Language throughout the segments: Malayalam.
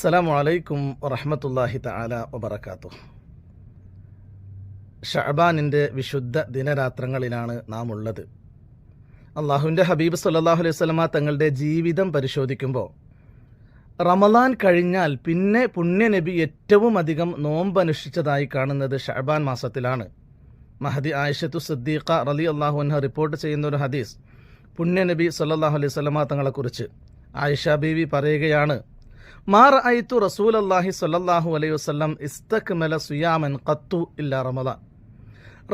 അസ്സലാമു അലൈക്കും വറഹ്മത്തുള്ളാഹി തആല വബറകാതുഹു. ഷഅബാനിൻ്റെ വിശുദ്ധ ദിനരാത്രങ്ങളിലാണ് നാം ഉള്ളത്. അള്ളാഹുവിൻ്റെ ഹബീബ് സല്ലല്ലാഹു അലൈഹി വസല്ലമ തങ്ങളുടെ ജീവിതം പരിശോധിക്കുമ്പോൾ റമളാൻ കഴിഞ്ഞാൽ പിന്നെ പുണ്യനബി ഏറ്റവും അധികം നോമ്പനുഷ്ഠിച്ചതായി കാണുന്നത് ഷഅബാൻ മാസത്തിലാണ്. മഹദി ആയിഷത്തു സിദ്ദീഖ റളിയല്ലാഹു അൻഹ റിപ്പോർട്ട് ചെയ്യുന്ന ഒരു ഹദീസ്, പുണ്യനബി സല്ലല്ലാഹു അലൈഹി വസല്ലമ തങ്ങളെക്കുറിച്ച് ആയിഷ ബീവി പറയുകയാണ്, മാ റഅയ്തു റസൂലല്ലാഹി സ്വല്ലല്ലാഹു അലൈഹി വസല്ലം ഇസ്തക്മല സിയാമൻ ഖത്തു ഇല്ലാ റമളാൻ.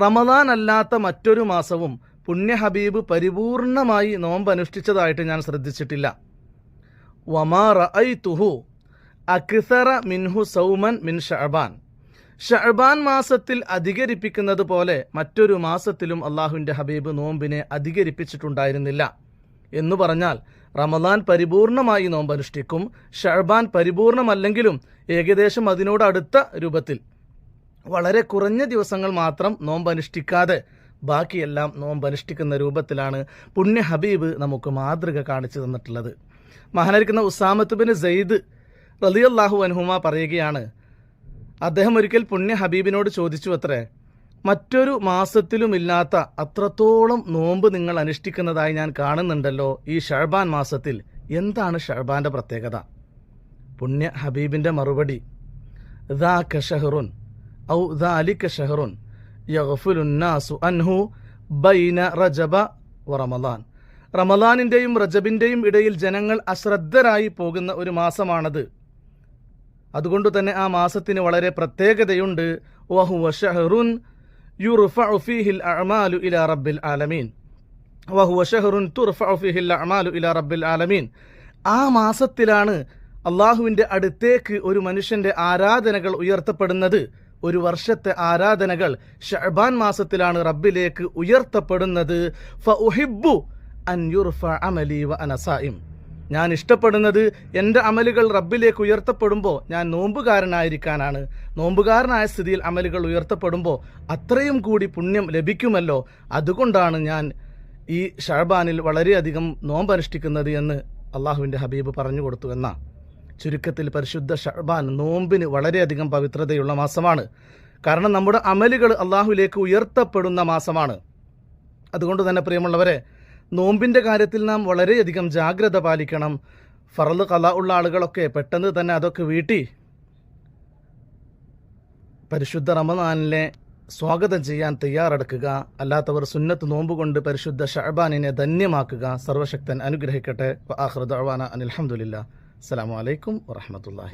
റമളാൻ അല്ലാത്ത മറ്റൊരു മാസവും പുണ്യ ഹബീബ് പരിപൂർണമായി നോമ്പ് അനുഷ്ഠിച്ചതായിട്ട് ഞാൻ ശ്രദ്ധിച്ചിട്ടില്ല. വമാ റഅയ്തുഹു അക്സറ മിൻഹു സൗമൻ മിൻ ഷഅബാൻ. ഷഅബാൻ മാസത്തിൽ അധികരിപ്പിക്കുന്നത് പോലെ മറ്റൊരു മാസത്തിലും അള്ളാഹുവിൻ്റെ ഹബീബ് നോമ്പിനെ അധികരിപ്പിച്ചിട്ടുണ്ടായിരുന്നില്ല. എന്നു പറഞ്ഞാൽ റമളാൻ പരിപൂർണമായി നോമ്പനുഷ്ഠിക്കും, ഷഅബാൻ പരിപൂർണമല്ലെങ്കിലും ഏകദേശം അതിനോട് അടുത്ത രൂപത്തിൽ വളരെ കുറഞ്ഞ ദിവസങ്ങൾ മാത്രം നോമ്പനുഷ്ഠിക്കാതെ ബാക്കിയെല്ലാം നോമ്പനുഷ്ഠിക്കുന്ന രൂപത്തിലാണ് പുണ്യ ഹബീബ് നമുക്ക് മാതൃക കാണിച്ചു തന്നിട്ടുള്ളത്. മഹാനായിരിക്കുന്ന ഉസാമത്ത് ബിൻ സെയ്ദ് റളിയല്ലാഹു അൻഹുമ പറയുകയാണ്, അദ്ദേഹം ഒരിക്കൽ പുണ്യ ഹബീബിനോട് ചോദിച്ചു അത്രേ, മറ്റൊരു മാസത്തിലുമില്ലാത്ത അത്രത്തോളം നോമ്പ് നിങ്ങൾ അനുഷ്ഠിക്കുന്നതായി ഞാൻ കാണുന്നുണ്ടല്ലോ ഈ ഷഅബാൻ മാസത്തിൽ, എന്താണ് ഷഅബാന്റെ പ്രത്യേകത? പുണ്യ ഹബീബിന്റെ മറുപടി, ദാക ഷഹറുൻ ഔ ദാലിക ഷഹറുൻ യഗ്ഫുലുൻ നാസു അൻഹു ബൈന റജബ വറമളാൻ. റമളാനിന്റെയും റജബിന്റെയും ഇടയിൽ ജനങ്ങൾ അശ്രദ്ധരായി പോകുന്ന ഒരു മാസമാണത്. അതുകൊണ്ട് തന്നെ ആ മാസത്തിന് വളരെ പ്രത്യേകതയുണ്ട്. വഹുവ ഷഹറുൻ യുർഫഉ ഫീഹിൽ അഅമാലു ഇലാ റബ്ബിൽ ആലമീൻ. വഹുവ ഷഹറുൻ തുർഫഉ ഫീഹിൽ അഅമാലു ഇലാ റബ്ബിൽ ആലമീൻ. ആ മാസത്തിലാണ് അള്ളാഹുവിൻ്റെ അടുത്തേക്ക് ഒരു മനുഷ്യന്റെ ആരാധനകൾ ഉയർത്തപ്പെടുന്നത്. ഒരു വർഷത്തെ ആരാധനകൾ ഷഅബാൻ മാസത്തിലാണ് റബ്ബിലേക്ക് ഉയർത്തപ്പെടുന്നത്. ഫഉഹിബ്ബു അൻ യുർഫഅ അമലി വ അന സായിം. ഞാൻ ഇഷ്ടപ്പെടുന്നത് എൻ്റെ അമലുകൾ റബ്ബിലേക്ക് ഉയർത്തപ്പെടുമ്പോൾ ഞാൻ നോമ്പുകാരനായിരിക്കാനാണ്. നോമ്പുകാരനായ സ്ഥിതിയിൽ അമലുകൾ ഉയർത്തപ്പെടുമ്പോൾ അത്രയും കൂടി പുണ്യം ലഭിക്കുമല്ലോ. അതുകൊണ്ടാണ് ഞാൻ ഈ ഷഅബാനിൽ വളരെയധികം നോമ്പനുഷ്ഠിക്കുന്നത് എന്ന് അള്ളാഹുവിൻ്റെ ഹബീബ് പറഞ്ഞു കൊടുത്തു എന്ന ചുരുക്കത്തിൽ പരിശുദ്ധ ഷഅബാൻ നോമ്പിന് വളരെയധികം പവിത്രതയുള്ള മാസമാണ്. കാരണം നമ്മുടെ അമലുകൾ അള്ളാഹുവിലേക്ക് ഉയർത്തപ്പെടുന്ന മാസമാണ്. അതുകൊണ്ട് തന്നെ പ്രിയമുള്ളവരെ, നോമ്പിൻ്റെ കാര്യത്തിൽ നാം വളരെയധികം ജാഗ്രത പാലിക്കണം. ഫർള് ഖളാ ഉള്ള ആളുകളൊക്കെ പെട്ടെന്ന് തന്നെ അതൊക്കെ വീട്ടി പരിശുദ്ധ റമളാനിലെ സ്വാഗതം ചെയ്യാൻ തയ്യാറെടുക്കുക. അല്ലാത്തവർ സുന്നത്ത് നോമ്പ് കൊണ്ട് പരിശുദ്ധ ഷഅബാനിനെ ധന്യമാക്കുക. സർവശക്തൻ അനുഗ്രഹിക്കട്ടെ. വആഖിറു ദഅ്വാനാ അനിൽ ഹംദുലില്ലാഹ്. അസ്സലാമു അലൈക്കും വറഹ്മത്തുള്ളാഹി.